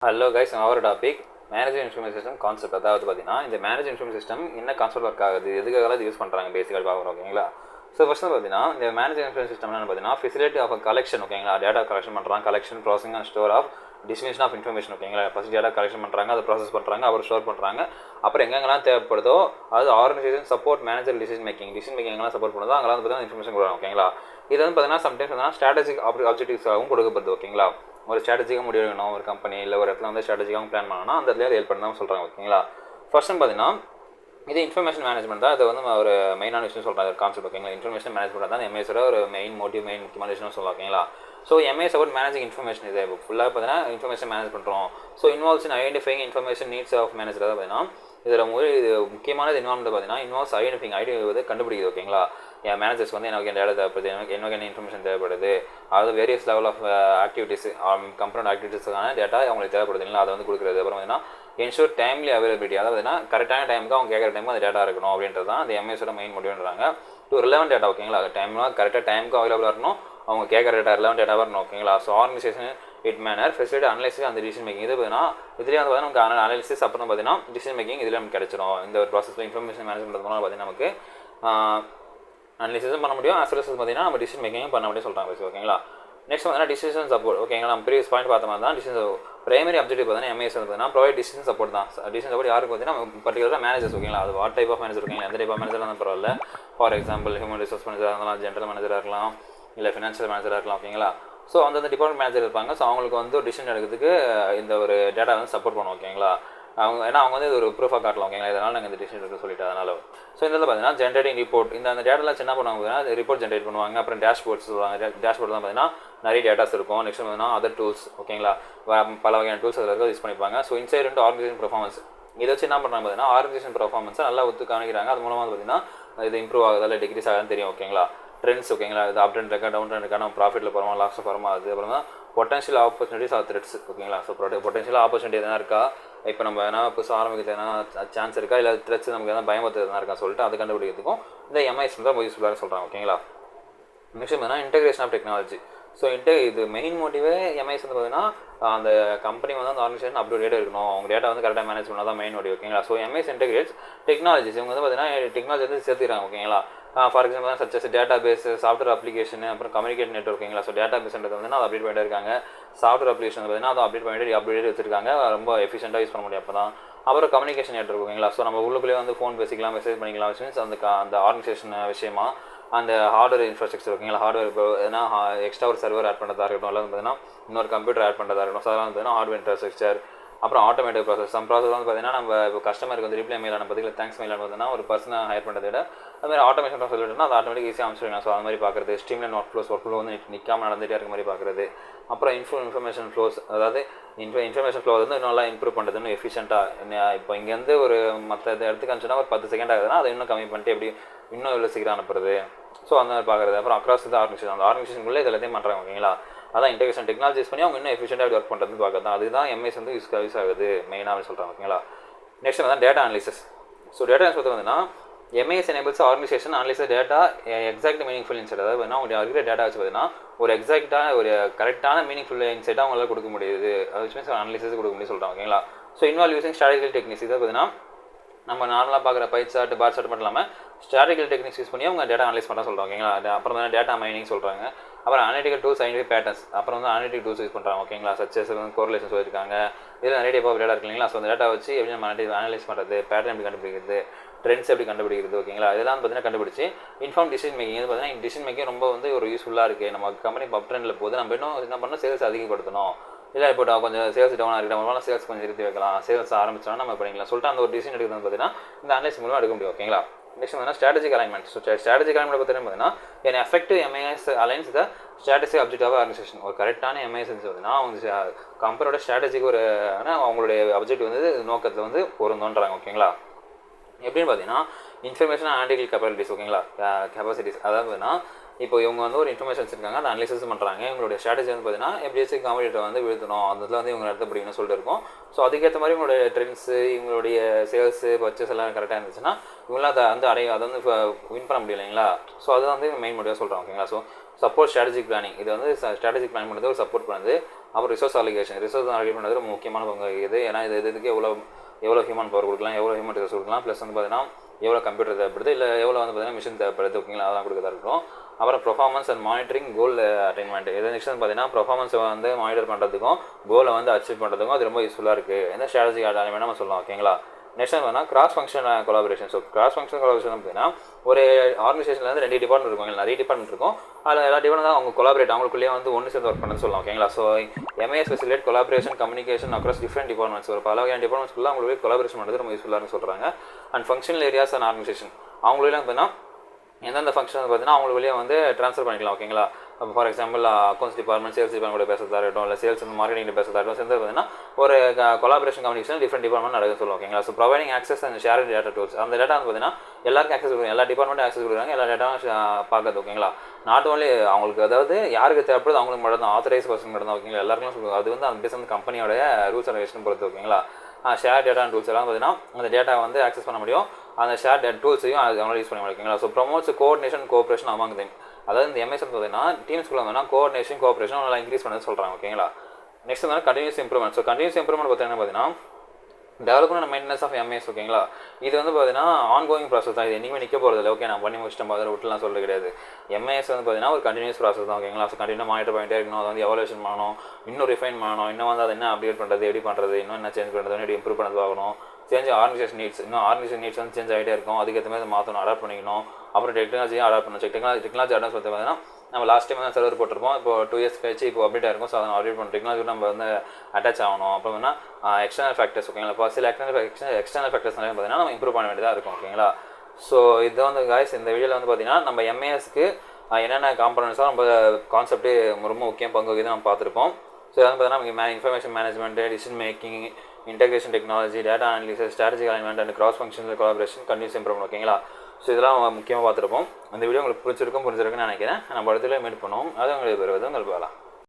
Hello guys, our topic manager information system concept. அதாவது பார்த்தீங்கன்னா இந்த மேனேஜர் இன்ஃபர்மேஷன் சிஸ்டம் என்ன கான்செப்ட் ஒர்க் ஆகுது, எதுக்காக இது யூஸ் பண்ணுறாங்க பேசிக்காக பார்க்குறோம். ஓகேங்களா? ஸோ ஃபர்ஸ்ட் பார்த்தீங்கன்னா இந்த மேனேஜர் இன்ஃபர்மேஷன் சிஸ்டம் என்ன பார்த்தீங்கன்னா ஃபெசிலிட்டி ஆஃப் கலெக்ஷன். ஓகேங்களா? டேட்டா கலெக்ஷன் பண்ணுறாங்க, collection processing and store of distribution of information. ஓகேங்களா? ஃபஸ்ட் டேட்டா கலெக்ஷன் பண்ணுறாங்க, அதை ப்ராசஸ் பண்ணுறாங்க, அப்புறம் ஸ்டோர் பண்ணுறாங்க. அப்புறம் எங்கெங்கெல்லாம் தேவைப்படுதோ அது organisation support manager decision making எங்கெல்லாம் சப்போர்ட் பண்ணுதோ அங்கெல்லாம் பார்த்தீங்கன்னா இன்ஃபர்மேஷன் கொடுக்குறாங்க. ஓகேங்களா? இது வந்து பார்த்தீங்கன்னா சம்டைம்ஸ் வந்து ஸ்ட்ராட்டஜிக் ஆப்ஜெக்டிவ்ஸாகவும் கொடுக்கப்படுது. ஓகேங்களா? ஒரு ஸ்ட்ராட்டஜிக்காக முடிவு எடுக்கணும், ஒரு கம்பெனி இல்லை ஒரு இடத்துல வந்து ஸ்ட்ராட்டஜிக்காக பிளான் பண்ணணும், அந்த இடத்துல ஹெல்ப் பண்ண தான் சொல்கிறாங்க. ஓகேங்களா? ஃபர்ஸ்ட் பார்த்தீங்கன்னா இது இன்ஃபர்மேஷன் மேனேஜ்மெண்ட் தான். அது வந்து ஒரு மெயினான விஷயம் சொல்கிறாங்க கான்செப்ட். ஓகேங்களா? இன்ஃபர்மேஷன் மேனேஜ்மெண்ட் தான் எம்ஏஸோட ஒரு மெயின் முக்கியமான விஷயம் சொல்லலாம். ஓகேங்களா? So MIS about managing information. இது ஃபுல்லாக பார்த்தீங்கன்னா இன்ஃபர்மேஷன் மேனேஜ் பண்ணுறோம். So involves in identifying information needs of manager. தான் பார்த்தீங்கன்னா இதில் இது முக்கியமானது இன்வால்மெண்ட் பார்த்தீங்கன்னா இன்வால்வ்ஸ் ஐடென்டிஃபைங் வந்து கண்டுபிடிக்குது. ஓகேங்களா? என் மேனேஜர்ஸ் வந்து எனக்கு டேட்டா தேவைப்படுது, எனக்கு என்ன இன்ஃபர்மேஷன் தேவைப்படுது, அதாவது வேரியஸ் லெவல் ஆஃப் ஆக்டிவிட்டீஸ் கம்பெனியோட ஆக்டிவிட்டீஸுக்கான டேட்டா அவங்களுக்கு தேவைப்படுது இல்லை, அதை வந்து கொடுக்குறது. அப்புறம் பார்த்தீங்கன்னா என்ஷூர் டைம்லி அவைலபிலிட்டி, அதாவது கரெக்டான டைமுக்கு அவங்க கேட்குற டைமுக்கு அந்த டேட்டா இருக்கணும் அப்படின்றது தான் அந்த எம்எஸோட மெயின் முடிவுன்றாங்க. To relevant data. ஓகேங்களா? அது டைம்லாம் கரெக்டாக டைமுக்கு அவைலபிளாக இருக்கணும், அவங்க கேட்குற டேட்டா ரிலவெண்ட் டேட்டாவாக இருக்கணும். ஓகேங்களா? So organisation it manner facility analysis அந்த டிசிஷன் மேக்கிங். இது பார்த்தீங்கன்னா இதுலேயே வந்து நமக்கு அனாலிசிஸ் அப்புறம் பார்த்தீங்கன்னா டிசிஷன் மேக்கிங் இதில் நமக்கு கிடைச்சிடும். இந்த ஒரு ப்ராசஸில் இன்ஃபர்மேஷன் மேனேஜ்மெண்ட் மூலம் பார்த்தீங்கன்னா நமக்கு அனலிசிஸும் பண்ண முடியும், அஸ் வெல் அஸ் பார்த்தீங்கன்னா நம்ம டிசிஷன் மேக்கிங் பண்ண முடியும் சொல்கிறாங்க. ஓகேங்களா? நெக்ஸ்ட் வந்து டிசிஷன் சப்போர்ட். ஓகேங்களா? நம்ம ப்ரீவியஸ் பாயிண்ட் பார்த்த மாதிரி தான் டிசிஷன் பிரைமரி அப்ஜெக்டிவ் பார்த்தீங்கன்னா எம்ஏஎஸ் வந்து பார்த்தீங்கன்னா ப்ரொவைட் டிசிஷன் சப்போர்ட் தான். டிசிஷன் சப்போர்ட் யாருக்கு பார்த்தீங்கன்னா பர்டிகுலராக மேனேஜர்ஸ். ஓகேங்களா? அது வாட் டைப் ஆஃப் மேனேஜர் இருக்கீங்களா, எந்த டைப் ஆஃப் மேனேஜர் இருந்தாலும் பரவாயில்ல. ஃபார் எக்ஸாம்பிள் ஹியூமன் ரிசோர்ஸ் மேனேஜராக இருந்தாலும், ஜென்ரல் மேனேஜராக இருக்கலாம், இல்லை ஃபினான்ஷியல் மேனேஜராக இருக்கலாம். ஓகேங்களா? ஸோ அந்த டிபார்ட்மெண்ட் மேனேஜர் இருப்பாங்க. ஸோ அவங்களுக்கு வந்து டிசிஷன் எடுக்கிறதுக்கு இந்த ஒரு டேட்டா வந்து சப்போர்ட் பண்ணுவோம். ஓகேங்களா? அவங்க ஏன்னா அவங்க வந்து இது ஒரு ப்ரூஃபாக காட்டலாம். ஓகேங்களா? இதனால் நாங்கள் இந்த டிசிஷன் எடுக்க சொல்லிட்டு அதனால் ஸோ இந்த பார்த்தீங்கன்னா ஜென்ரேட்டிங் ரிப்போர்ட். அந்த டேட்டாலாம் என்ன பண்ணுவாங்க பார்த்தீங்கன்னா ரிப்போர்ட் ஜென்ரேட் பண்ணுவாங்க. அப்புறம் டேஷ்போர்ட்ஸ் சொல்லுவாங்க. டேஷ்போர்ட் தான் பார்த்தீங்கன்னா நிறைய டேட்டாஸ் இருக்கும். நெக்ஸ்ட் பார்த்தீங்கன்னா அதர் டூல்ஸ். ஓகேங்களா? பல வகையான டூல்ஸ் அதில் யூஸ் பண்ணிப்பாங்க. So inside into organisation performance இதை வச்சு என்ன பண்ணுறாங்க பார்த்தீங்கன்னா ஆர்கனைசேஷன் பெர்ஃபார்மன்ஸை நல்லா ஒத்து காணிக்கிறாங்க. அது மூலமாக பார்த்தீங்கன்னா இது இம்ப்ரூவ் ஆகுதா இல்லை டிக்ரீஸ் ஆகுதுன்னு தெரியும். ஓகேங்களா? ட்ரெண்ட்ஸ். ஓகேங்களா? இது அப் ட்ரெண்ட் இருக்கா, டவுன் ட்ரெண்ட் இருக்கா, நம்ம ப்ராஃபிட்டில் போகிறோமா, லாஸில் போகிறோமா, அது அப்புறம் தான் பொட்டன்ஷியல் ஆப்பர்ச்சுனிட்டிஸ் ஆர் த்ரெட்ஸ். ஓகேங்களா? ஸோ பொட்டன்ஷியல் ஆப்பர்ச்சுனிட்டி எதனா இருக்கா, இப்போ நம்ம என்ன புதுசாக ஆரம்பிக்கிறது எதனா சான்ஸ் இருக்கா, இல்லை த்ரெட்ஸ் நமக்கு எதனா பயமத்து எதனா இருக்கா சொல்லிட்டு அதை கண்டுபிடிக்கிறதுக்கும் இந்த எம்ஐஎஸ் தான் யூஸ்ஃபுல்லாக சொல்கிறாங்க. ஓகேங்களா? நெக்ஸ்ட் பார்த்தீங்கன்னா இன்டெகிரேஷன் ஆஃப் டெக்னாலஜி. ஸோ இது மெயின் மோட்டிவே எம்ஐஎஸ் வந்து பார்த்தீங்கன்னா அந்த கம்பெனி வந்து அந்த ஆர்கனைசேஷன் அப்டேட் டேட்டா இருக்கணும், அவங்க டேட்டா வந்து கரெக்டாக மேனேஜ் பண்ணால் தான் மெயின் மோட்டிவ். ஓகேங்களா? So MIS integrates technologies. இவங்க வந்து பார்த்தீங்கன்னா டெக்னாலஜி வந்து சேர்த்துக்கிறாங்க. ஓகேங்களா? For example such as data base, software application, அப்புறம் கம்யூனிகேட் நெட்வொர்க். ஓகேங்களா? ஸோ டேட்டா பேஸ்ன்றது வந்து அதை அப்டேட் பண்ணிட்டு இருக்காங்க. சாஃப்ட்வேர் அப்ளிகேஷன் பார்த்தீங்கன்னா அதை அப்டேட் வச்சிருக்காங்க, ரொம்ப எஃபிஷியண்டாக யூஸ் பண்ண முடியும் அப்போ தான். அப்புறம் கம்யூனிகேஷன் நெட்வொர்க். ஓகேங்களா? ஸோ நம்ம உள்ளுக்குள்ளே வந்து ஃபோன் பேசிக்கலாம், மெசேஜ் பண்ணிக்கலாம். மீன்ஸ் அந்த ஆர்கனைசேஷன் விஷயமா அந்த ஹார்ட்வேர் இன்ஃப்ராஸ்ட்ரக்சர். ஓகேங்களா? ஹார்ட்வேர் இப்போ எதனா எக்ஸ்ட்ரா ஒரு சர்வர் ஆட் பண்ணுறதா இருக்கட்டும், இல்லை பார்த்தீங்கன்னா இன்னொரு கம்ப்யூட்டர் ஆட் பண்ணுறதா இருக்கட்டும். ஸோ அதெல்லாம் பார்த்தீங்கன்னா ஹார்ட்வேர் இன்ஃப்ராஸ்ட்ரக்சர். அப்புறம் ஆட்டோமேட்டிக் ப்ராசஸ். சம் ப்ராசஸ் வந்து பார்த்தீங்கன்னா நம்ம இப்போ கஸ்டமருக்கு வந்து ரிப்ளை மெயில் அனுப்பதில்லை, தேங்க்ஸ் மெயில் அனுப்புதுன்னா ஒரு பர்சனை ஹையர் பண்ணுறதை விட அதுமாதிரி ஆட்டோமேஷன் ப்ராசஸ் சொல்லிட்டுனா அது ஆட்டோமேட்டிக் ஈஸியாக அனுப்பிச்சிடுங்க. ஸோ அது மாதிரி பார்க்குறது. ஸ்ட்ரீம்லைன் ஒர்க் ஃப்ளோ வந்து நிற்காமல் நடந்துகிட்டே இருக்க மாதிரி பார்க்குறது. அப்புறம் இன்ஃபர்மேஷன் ஃப்ளோஸ், அதாவது இன்ஃபர்மேஷன் ஃப்ளோ வந்து இன்னும் நல்லா இம்ப்ரூவ் பண்ணுறது, இன்னும் எஃபிஷியண்ட்டாக. இப்போ இங்கேருந்து ஒரு மற்ற இடத்துக்கு அனுப்பிச்சுன்னா ஒரு 10 செகண்ட் ஆகுதுன்னா அதை இன்னும் கம்மி பண்ணிட்டு எப்படி இன்னும் எவ்வளோ சீக்கிரம் அனுப்புறது. ஸோ அந்த மாதிரி பார்க்குறது. அப்புறம் அக்ராஸ் இந்த ஆர்கனைசேஷன், அந்த ஆர்கனைசேஷனுக்குள்ளே இது எல்லாத்தையும் பண்ணுறாங்க. ஓகேங்களா? அதான் இன்டெகிரேஷன் டெக்னாலஜி யூஸ் பண்ணி அவங்க இன்னும் எஃபிஷியண்டாக ஒர்க் பண்ணுறதுன்னு பார்க்குறது தான். அதுதான் எம்எஸ் வந்து யூஸ் ஆகுது மெயினாக சொல்கிறாங்க. ஓகேங்களா? நெக்ஸ்ட் வந்து data analysis. So data analysis வந்துன்னா MIS enables organisation analyse data exact meaningful insight. அதாவது அவங்க இருக்கிற டேட்டா வச்சு பார்த்தீங்கன்னா ஒரு எக்ஸாக்டான ஒரு கரெக்டான மீனிங்ஃபுல் இன்சைட்டாக அவங்களால கொடுக்க முடியுது. அது வச்சு மீன்ஸ் அனலிசிஸ் கொடுக்க முடியும் சொல்கிறாங்க. ஓகேங்களா? So involve using strategical techniques. இதை பார்த்தீங்கன்னா நம்ம நார்மலாக பார்க்குற பை சார்ட், பார் சார்ட் மட்டும் இல்லாமல் ஸ்ட்ராட்டஜிக்கல் டெக்னிக்ஸ் யூஸ் பண்ணி அவங்க டேட்டா அனலைஸ் பண்ண சொல்கிறாங்க. ஓகேங்களா? அப்புறம் வந்து டேட்டா மைனிங் சொல்கிறாங்க. அப்புறம் அனலிட்டிக்கல் டூல்ஸ், சயின்டிஃபிக் பேட்டர்ன்ஸ். அப்புறம் வந்து அனலிட்டிக் டூல்ஸ் யூஸ் பண்ணுறாங்க. ஓகேங்களா? சச்சஸ் வந்து கோரிலேஷன் சொல்லியிருக்காங்க. இதில் நிறைய டைப் ஆஃப் டேட்டா இருக்கு இல்லைங்களா? ஸோ அந்த டேட்டா வச்சு எப்படி நம்ம அனலைஸ் பண்ணுறது, பேட்டர்ன் எப்படி கண்டுபிடிக்கிறது, ட்ரெண்ட்ஸ் எப்படி கண்டுபிடிக்கிறது. ஓகேங்களா? இதெல்லாம் பார்த்தீங்கன்னா கண்டுபிடிச்சி இன்ஃபார்ம் டிசிஷன் மேக்கிங். இது பார்த்தீங்கன்னா டிசிஷன் மேக்கிங் ரொம்ப வந்து ஒரு யூஸ்ஃபுல்லாக இருக்குது. நம்ம கம்பெனி அப் ட்ரெண்டில் போது நம்ம இன்னும் என்ன பண்ணணும், சேல்ஸ் அதிகப்படுத்தணும். இல்லை இப்போ கொஞ்சம் சேல்ஸ் டவுனாக இருக்குது, நம்மளால சேல்ஸ் கொஞ்சம் நிறுத்தி வைக்கலாம், சேல்ஸ் ஆரம்பிச்சோன்னா நம்ம பண்ணிக்கலாம் சொல்லிட்டு அந்த ஒரு டிசிஷன் எடுக்கிறது பார்த்தீங்கன்னா இந்த அனலைஸ் மூலமாக எடுக்க முடியும். ஓகேங்களா? நெக்ஸ்ட் வந்து strategic alignment. So strategic alignment பார்த்தீங்கன்னா an effective MIS aligns the strategic objective of organization. ஒரு கரெக்டான எம்ஐஎஸ் பார்த்தீங்கன்னா அவங்க கம்பெனியோட ஸ்ட்ராட்டஜிக்கு ஒரு அவங்களுடைய அப்ஜெக்டிவ் வந்து நோக்கத்தில் வந்து பொருந்தோன்றாங்க. ஓகேங்களா? எப்படின்னு பார்த்தீங்கன்னா இன்ஃபர்மேஷன் அனாலிட்டிக்கல் கேப்பபிலிட்டிஸ். ஓகேங்களா? கெப்பாசிட்டிஸ். அதாவது பார்த்தீங்கன்னா இப்போ இவங்க வந்து ஒரு இன்ஃபர்மேஷன் வச்சிருக்காங்க, அந்த அனலிசிஸ் பண்ணுறாங்க. இவங்களுடைய ஸ்ட்ராட்டஜி வந்து பார்த்தீங்கன்னா எப்படியாச்சும் காம்படிட்டர் வந்து வீழ்த்தணும், அந்த இதில் வந்து இவங்க இடத்த பிடிக்கணும்னு சொல்லிட்டு இருக்கும். ஸோ அதுக்கேற்ற மாதிரி இவங்களுடைய ட்ரெண்ட்ஸு, இவங்களுடைய சேல்ஸு, பர்ச்சேஸ் எல்லாம் கரெக்டாக இருந்துச்சுன்னா இவங்களாம் அதை வந்து அதை வந்து வின் பண்ண முடியும் இல்லைங்களா? ஸோ அது வந்து மெயின் மோட்டிவாக சொல்கிறாங்க. ஓகேங்களா? ஸோ சப்போர்ட் ஸ்ட்ராட்டஜிக் பிளானிங், இது வந்து ஸ்ட்ராட்டஜிக் பிளான் பண்ணுறது ஒரு சப்போர்ட் பண்ணுது. அப்புறம் ரிசோர்ஸ் அலோகேஷன் பண்ணுறது ரொம்ப முக்கியமான பங்கு இது. ஏன்னா இதுக்கு எவ்வளோ ஹியூமன் பவர் கொடுக்கலாம், எவ்வளோ ஹியூமன் ரிசோர்ஸ் கொடுக்கலாம், ப்ளஸ் வந்து பார்த்தீங்கன்னா எவ்வளோ கம்ப்யூட்டர் தேவைப்படுது, இல்லை எவ்வளோ வந்து பார்த்தீங்கன்னா மிஷின் தேவைப்படுது, ஓகேங்களா, அதெல்லாம் கொடுக்குறதா இருக்கும். அப்புறம் performance and monitoring goal attainment, இது நெக்ஸ்ட் வந்து பார்த்தீங்கன்னா பெர்ஃபார்மன்ஸை வந்து மானிட்டர் பண்ணுறதுக்கும் கோலை வந்து அச்சீவ் பண்ணுறதுக்கும் அது ரொம்ப யூஸ்ஃபுல்லாக இருக்குது. எந்த ஸ்ட்ராட்டஜி அலைன்மெண்ட் நம்ம சொல்லலாம், ஓகேங்களா. நெக்ஸ்ட் வந்து cross function collaboration. So cross function collaboration பார்த்தீங்கன்னா ஒரு ஆர்கனைசேஷனில் 2 டிபார்ட்மெண்ட் இருக்கும், நிறைய டிபார்ட்மெண்ட் இருக்கும். அதில் எல்லா டிபார்ட்மெண்ட் தான் அவங்க கொலாபரேட், அவங்களுக்குள்ளேயே வந்து ஒன்று சேர்ந்து ஒர்க் பண்ணு சொல்லலாம், ஓகேங்களா. So MAS facilitate collaboration communication across different departments, ஒரு பல வகையான டிபார்ட்மெண்ட்ஸ்க்குள்ள அவங்களுக்கு கொலாபரேஷன் பண்ணுறது ரொம்ப யூஸ்ஃபுல்லாக சொல்கிறாங்க. And functional areas and organisation, அவங்களே பார்த்தீங்கன்னா எந்தெந்த ஃபங்க்ஷன் பார்த்தீங்கன்னா அவங்க வெளியே வந்து ட்ரான்ஸ்ஃபர் பண்ணிக்கலாம், ஓகேங்களா. இப்போ for example accounts department, sales department கூட பேசுறதா இருக்கட்டும், இல்லை சேல்ஸ் அண்ட் மார்க்கெட்டிங் பேசுறதா இருக்கட்டும், சேர்ந்து பார்த்தீங்கன்னா ஒரு கொலாபரேஷன் கம்யூனிகேஷன் டிஃப்ரெண்ட் டிபார்ட்மெண்ட் நடக்க சொல்லுவோம், ஓகேங்களா. So providing access and share data tools, அந்த டேட்டா வந்து பார்த்தீங்கன்னா எல்லாருக்கும் ஆக்சஸ் கொடுக்குறாங்க, எல்லா டிபார்ட்மெண்ட்டும் ஆக்சஸ் கொடுக்குறாங்க, எல்லா டேட்டாவும் பார்க்குறது, ஓகேங்களா. நாட் ஓன்லி அவங்களுக்கு, அதாவது யாருக்கு தேவைப்படுது அவங்களுக்கு மட்டும் தான், ஆத்தரைஸ் பர்சன் மட்டும் தான், ஓகேங்களா. எல்லாருக்கும் சொல்லுவாங்க. அது வந்து அந்த பேஸ் வந்து கம்பெனியோட ரூல்ஸ் அண்ட் ரெகுலேஷன் பொறுத்து, ஓகேங்களா. ஷேர் டேட்டா அண்ட் டூல்ஸ் எல்லாம் பார்த்தீங்கன்னா அந்த டேட்டா வந்து ஆக்சஸ் பண்ண முடியும், அந்த ஷேர் டூல்ஸையும் அவங்களால யூஸ் பண்ண முடியும், ஓகேங்களா. So promotes coordination cooperation among them, அதாவது இந்த எம்எஸ் பார்த்தீங்கன்னா டீம்ஸ்குள்ள வந்து கோஆர்டினேஷன் கோஆப்ரேஷன் நல்லா இன்க்ரீஸ் பண்ண சொல்கிறாங்க, ஓகேங்களா. நெக்ஸ்ட் வந்து continuous improvement. So continuous improvement பார்த்தீங்கன்னா development and maintenance of MIS, ஓகேங்களா. இது வந்து பார்த்தீங்கன்னா ஆன்கோயிங் ப்ராசஸ் தான், இது என்றைக்குமே நிற்க போகிறது இல்லை, ஓகே நான் பண்ணி முடிச்சிட்டேன் அதில் விட்டுலாம் சொல்கிறது கிடையாது. எம்ஏஎஸ் வந்து பார்த்தீங்கன்னா ஒரு கண்டினியூஸ் ப்ராசஸ் தான், ஓகேங்களா. ஸோ கண்டினியூ மானிட்டர் பண்ணிட்டே இருக்கணும், அதை வந்து எவாலுவேஷன் பண்ணணும், இன்னும் ரிஃபைன் பண்ணணும், இன்னும் வந்து அதை என்ன அப்டேட் பண்ணுறது, எப்படி பண்ணுறது, இன்னும் என்ன சேஞ்ச் பண்ணுறது, எப்படி இம்ப்ரூவ் பண்ணது ஆகணும், சேஞ்ச் ஆர்கனைசேஷன் நீட்ஸ், இன்னும் ஆர்கனைசேஷன் நீட்ஸ் வந்து சேஞ்ச் ஆகிட்டே இருக்கும், அதுக்கேற்ற மாதிரி மாற்றணும், அடாப்ட் பண்ணிக்கணும். அப்புறம் டெக்னாலஜியும் அடாப்ட் பண்ணணும். டெக்னாலஜி அடாப்ட் வந்து பார்த்தீங்கன்னா நம்ம லாஸ்ட் டைம் வந்து சர்வர் போட்டிருப்போம், இப்போ 2 இயர்ஸ் கழிச்சு இப்போ அப்டேட் ஆயிருக்கும். ஸோ அதை அப்டேட் பண்ண டெக்னாலஜி நம்ம வந்து அட்டாச் ஆகணும். அப்புறம் வந்து எக்ஸ்டர்னல் ஃபேக்டர்ஸ், ஓகேங்களா. இப்போ சில எக்ஸ்டர்னல் ஃபேக்டர்ஸ் பார்த்தீங்கன்னா நம்ம இம்ப்ரூவ் பண்ண வேண்டியதாக இருக்கும், ஓகேங்களா. ஸோ இது வந்து காய்ஸ் இந்த வீடியோவில் வந்து பார்த்தீங்கன்னா நம்ம எம்ஏஎஸ்க்கு என்னென்ன காம்பனன்ஸோ நம்ம கான்செப்ட்டு ரொம்ப முக்கியம் பங்கு வகிது நம்ம பார்த்துருப்போம். ஸோ இது வந்து பார்த்தீங்கன்னா information management, decision making, integration technology, data analysis, strategy alignment and cross functional collaboration, continuous improvement, ஓகேங்களா. ஸோ இதெல்லாம் முக்கியமாக பார்த்துருப்போம். அந்த வீடியோ உங்களுக்கு புரிஞ்சிருக்கும்னு நினைக்கிறேன். நம்ம இடத்துல மீட் பண்ணுவோம். அது உங்களுக்கு வருவது உங்களுக்கு வேலை.